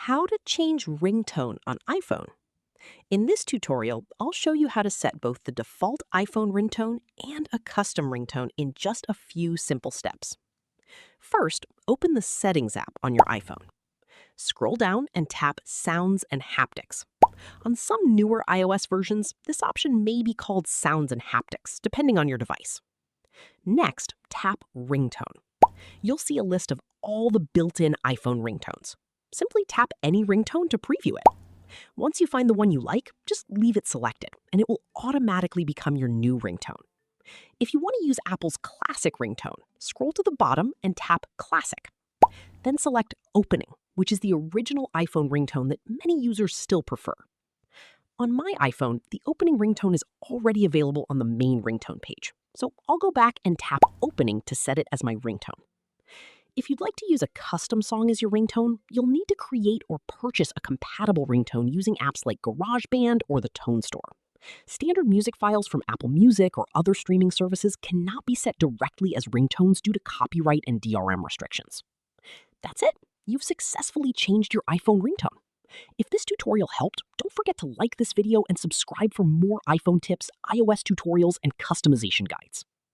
How to change ringtone on iPhone. In this tutorial, I'll show you how to set both the default iPhone ringtone and a custom ringtone in just a few simple steps. First, open the Settings app on your iPhone. Scroll down and tap Sounds and Haptics. On some newer iOS versions, this option may be called Sounds and Haptics, depending on your device. Next, tap Ringtone. You'll see a list of all the built-in iPhone ringtones. Simply tap any ringtone to preview it. Once you find the one you like, just leave it selected, and it will automatically become your new ringtone. If you want to use Apple's classic ringtone, scroll to the bottom and tap Classic. Then select Opening, which is the original iPhone ringtone that many users still prefer. On my iPhone, the opening ringtone is already available on the main ringtone page, so I'll go back and tap Opening to set it as my ringtone. If you'd like to use a custom song as your ringtone, you'll need to create or purchase a compatible ringtone using apps like GarageBand or the Tone Store. Standard music files from Apple Music or other streaming services cannot be set directly as ringtones due to copyright and DRM restrictions. That's it. You've successfully changed your iPhone ringtone. If this tutorial helped, don't forget to like this video and subscribe for more iPhone tips, iOS tutorials, and customization guides.